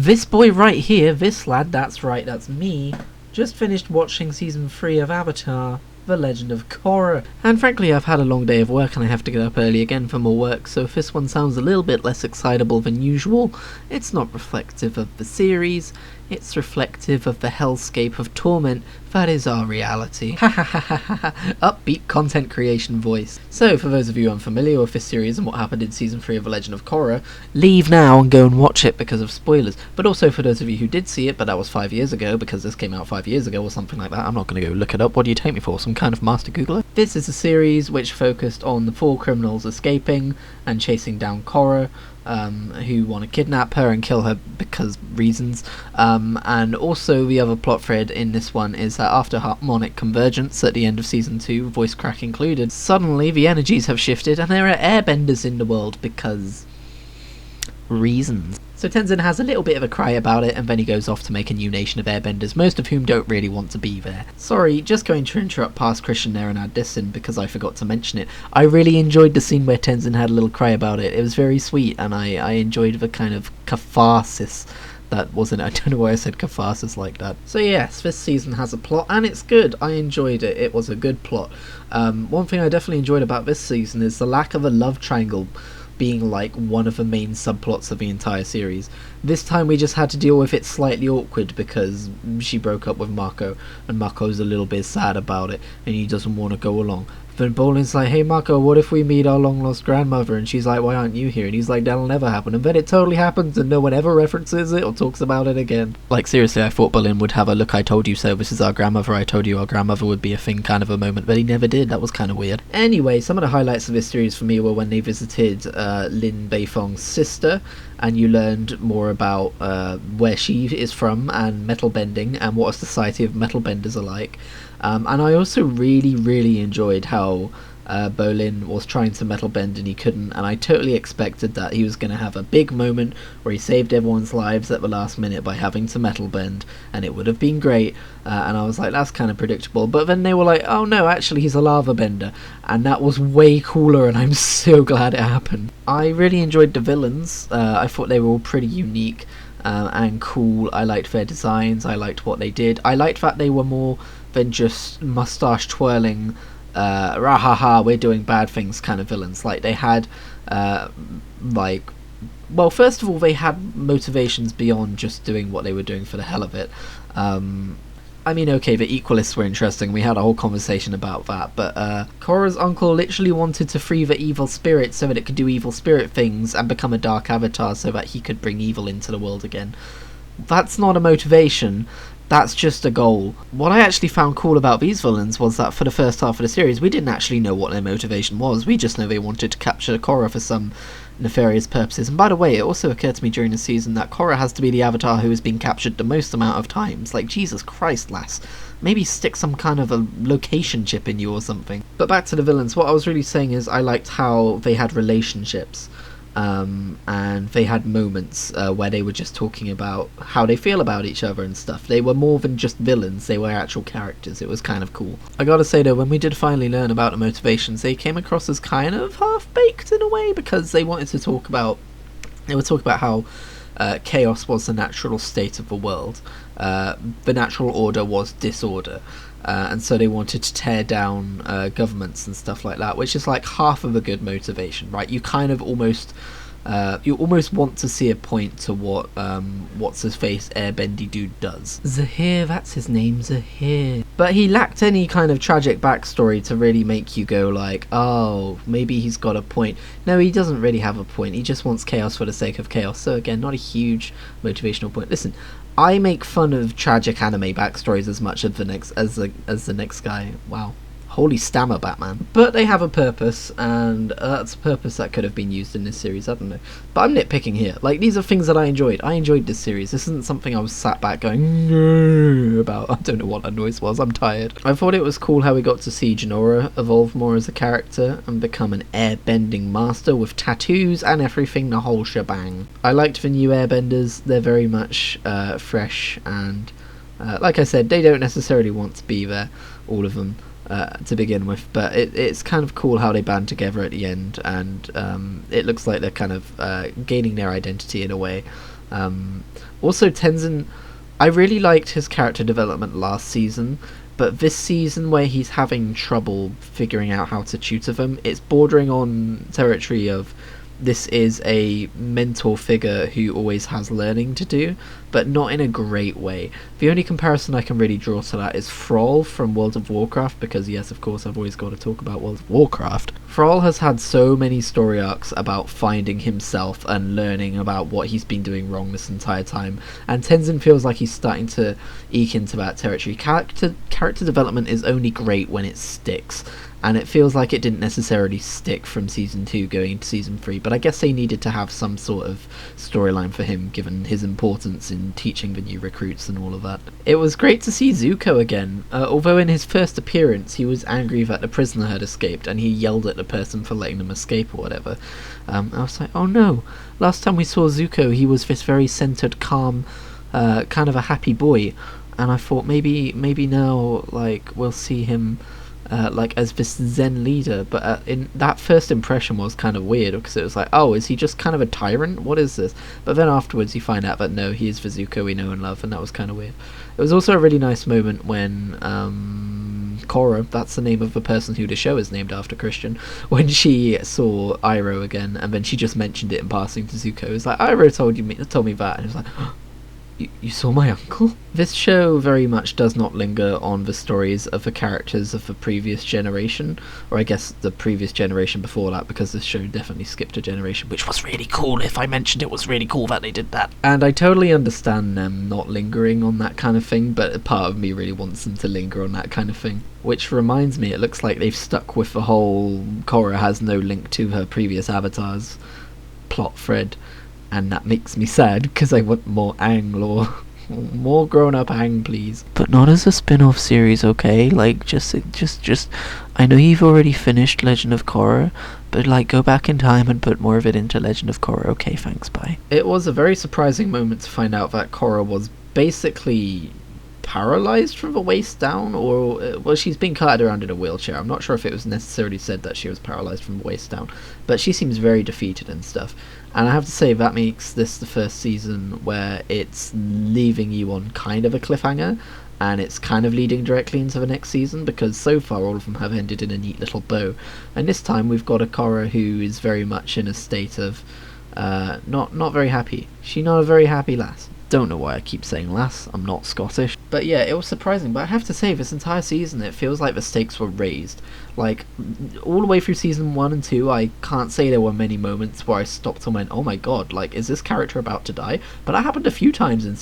This boy right here, this lad, that's right, that's me, just finished watching season 3 of Avatar, The Legend of Korra. And frankly, I've had a long day of work and I have to get up early again for more work, so if this one sounds a little bit less excitable than usual, it's not reflective of the series, it's reflective of the hellscape of torment that is our reality. Ha ha ha ha ha. Upbeat content creation voice. So, for those of you unfamiliar with this series and what happened in season 3 of The Legend of Korra, leave now and go and watch it because of spoilers. But also for those of you who did see it, but that was 5 years ago, because this came out 5 years ago or something like that, I'm not going to go look it up. What do you take me for? Some kind of master Googler? This is a series which focused on the 4 criminals escaping and chasing down Korra, who want to kidnap her and kill her because reasons, and also the other plot thread in this one is that after harmonic convergence at the end of season 2, voice crack included, suddenly the energies have shifted and there are airbenders in the world because reasons. So Tenzin has a little bit of a cry about it and then he goes off to make a new nation of airbenders, most of whom don't really want to be there. Sorry, just going to interrupt past Christian there and add this in because I forgot to mention it. I really enjoyed the scene where Tenzin had a little cry about it. It was very sweet and I enjoyed the kind of catharsis that wasn't. I don't know why I said catharsis like that. So yes, this season has a plot and it's good. I enjoyed it. It was a good plot. One thing I definitely enjoyed about this season is the lack of a love triangle being like one of the main subplots of the entire series. This time we just had to deal with it slightly awkward because she broke up with Marco and Marco's a little bit sad about it and he doesn't want to go along. Then Bolin's like, hey Marco, what if we meet our long lost grandmother? And she's like, why aren't you here? And he's like, that'll never happen. And then it totally happens and no one ever references it or talks about it again. Like seriously, I thought Bolin would have a look I told you so, this is our grandmother, I told you our grandmother would be a thing kind of a moment, but he never did. That was kind of weird. Anyway, some of the highlights of this series for me were when they visited Lin Beifong's sister and you learned more about where she is from and metal bending and what a society of metal benders are like. And I also really enjoyed how Bolin was trying to metal bend and he couldn't, and I totally expected that he was going to have a big moment where he saved everyone's lives at the last minute by having to metal bend, and it would have been great, and I was like, that's kind of predictable. But then they were like, oh no, actually he's a lava bender, and that was way cooler, and I'm so glad it happened. I really enjoyed the villains. I thought they were all pretty unique and cool. I liked their designs, I liked what they did, I liked that they were more than just mustache twirling rahaha we're doing bad things kind of villains. Like they had well, first of all, they had motivations beyond just doing what they were doing for the hell of it. I mean, okay, the Equalists were interesting, we had a whole conversation about that, but Korra's uncle literally wanted to free the evil spirit so that it could do evil spirit things and become a dark avatar so that he could bring evil into the world again. That's not a motivation, that's just a goal. What I actually found cool about these villains was that for the first half of the series we didn't actually know what their motivation was, we just know they wanted to capture Korra for some nefarious purposes. And by the way, it also occurred to me during the season that Korra has to be the avatar who has been captured the most amount of times. Like, Jesus Christ, lass. Maybe stick some kind of a location chip in you or something. But back to the villains, what I was really saying is I liked how they had relationships. And they had moments where they were just talking about how they feel about each other and stuff. They were more than just villains, they were actual characters. It was kind of cool. I gotta say though, when we did finally learn about the motivations, they came across as kind of half-baked in a way, because they wanted to talk about, they would talk about how chaos was the natural state of the world. The natural order was disorder. And so they wanted to tear down governments and stuff like that, which is like half of a good motivation, right? You kind of almost want to see a point to what what's his face Airbendy dude does. Zahir, that's his name, Zahir. But he lacked any kind of tragic backstory to really make you go like, oh, maybe he's got a point. No, he doesn't really have a point. He just wants chaos for the sake of chaos. So again, not a huge motivational point. Listen, I make fun of tragic anime backstories as much as the next guy. Wow. Holy stammer, Batman. But they have a purpose, and that's a purpose that could have been used in this series, I don't know. But I'm nitpicking here. Like, these are things that I enjoyed. I enjoyed this series. This isn't something I was sat back going, no, about. I don't know what that noise was, I'm tired. I thought it was cool how we got to see Jinora evolve more as a character and become an airbending master with tattoos and everything, the whole shebang. I liked the new airbenders. They're very much fresh, and like I said, they don't necessarily want to be there, all of them. To begin with, but it's kind of cool how they band together at the end, and it looks like they're kind of gaining their identity in a way. Also, Tenzin, I really liked his character development last season, but this season where he's having trouble figuring out how to tutor them, it's bordering on territory of this is a mentor figure who always has learning to do, but not in a great way. The only comparison I can really draw to that is Thrall from World of Warcraft, because yes, of course, I've always got to talk about World of Warcraft. Thrall has had so many story arcs about finding himself and learning about what he's been doing wrong this entire time, and Tenzin feels like he's starting to eke into that territory. Character development is only great when it sticks, and it feels like it didn't necessarily stick from season 2 going into season 3, but I guess they needed to have some sort of storyline for him given his importance in teaching the new recruits and all of that. It was great to see Zuko again, although in his first appearance he was angry that the prisoner had escaped and he yelled at the person for letting them escape or whatever. I was like, oh no, last time we saw Zuko he was this very centered, calm, kind of a happy boy, and I thought maybe now like we'll see him like as this Zen leader, but in that first impression was kind of weird because it was like, oh, is he just kind of a tyrant? What is this? But then afterwards you find out that no, he is the Zuko we know and love, and that was kind of weird. It was also a really nice moment when Korra, that's the name of the person who the show is named after, Christian, when she saw Iroh again, and then she just mentioned it in passing to Zuko. It was like, Iroh told me that, and it was like, You saw my uncle? This show very much does not linger on the stories of the characters of the previous generation, or I guess the previous generation before that, because this show definitely skipped a generation, which was really cool. If I mentioned it was really cool that they did that. And I totally understand them not lingering on that kind of thing, but a part of me really wants them to linger on that kind of thing. Which reminds me, it looks like they've stuck with the whole Korra has no link to her previous avatars plot thread. And that makes me sad, because I want more Aang lore. More grown-up Aang, please. But not as a spin-off series, okay? Like, just... I know you've already finished Legend of Korra, but, like, go back in time and put more of it into Legend of Korra. Okay, thanks, bye. It was a very surprising moment to find out that Korra was basically paralyzed from the waist down, or well, she's been carted around in a wheelchair. I'm not sure if it was necessarily said that she was paralyzed from the waist down, but she seems very defeated and stuff, and I have to say that makes this the first season where it's leaving you on kind of a cliffhanger, and it's kind of leading directly into the next season, because so far all of them have ended in a neat little bow, and this time we've got a Korra who is very much in a state of not very happy. She's not a very happy lass. Don't know why I keep saying lass, I'm not Scottish. But yeah, it was surprising, but I have to say, this entire season, it feels like the stakes were raised. Like, all the way through season 1 and 2, I can't say there were many moments where I stopped and went, oh my god, like, is this character about to die? But that happened a few times in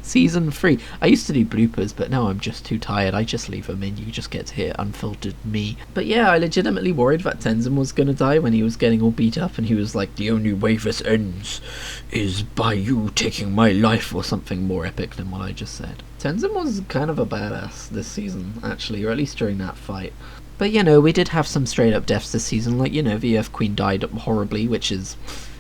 season 3. I used to do bloopers, but now I'm just too tired. I just leave them in. You just get to hear unfiltered me. But yeah, I legitimately worried that Tenzin was gonna die when he was getting all beat up, and he was like, the only way this ends is by you taking my life, or something more epic than what I just said. Tenzin was kind of a badass this season, actually, or at least during that fight. But you know, we did have some straight up deaths this season, like, you know, the Earth Queen died horribly, which is,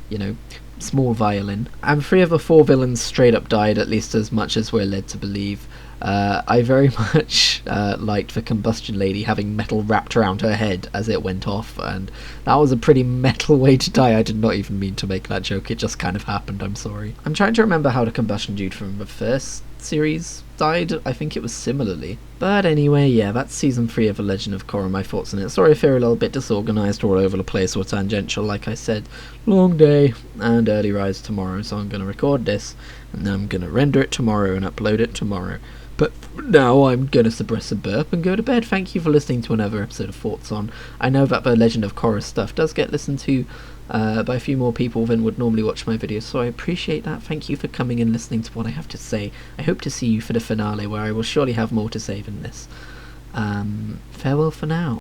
you know, small violin, and 3 of the 4 villains straight up died, at least as much as we're led to believe. I very much liked the combustion lady having metal wrapped around her head as it went off, and that was a pretty metal way to die. I did not even mean to make that joke, it just kind of happened, I'm sorry. I'm trying to remember how the combustion dude from the first series died. I think it was similarly. But anyway, yeah, that's season 3 of The Legend of Korra, my thoughts on it. Sorry if you're a little bit disorganised all over the place or tangential, like I said. Long day and early rise tomorrow, so I'm going to record this, and then I'm going to render it tomorrow and upload it tomorrow. But for now, I'm going to suppress a burp and go to bed. Thank you for listening to another episode of Thoughts On. I know that the Legend of Korra stuff does get listened to by a few more people than would normally watch my videos, so I appreciate that. Thank you for coming and listening to what I have to say. I hope to see you for the finale, where I will surely have more to say than this. Farewell for now.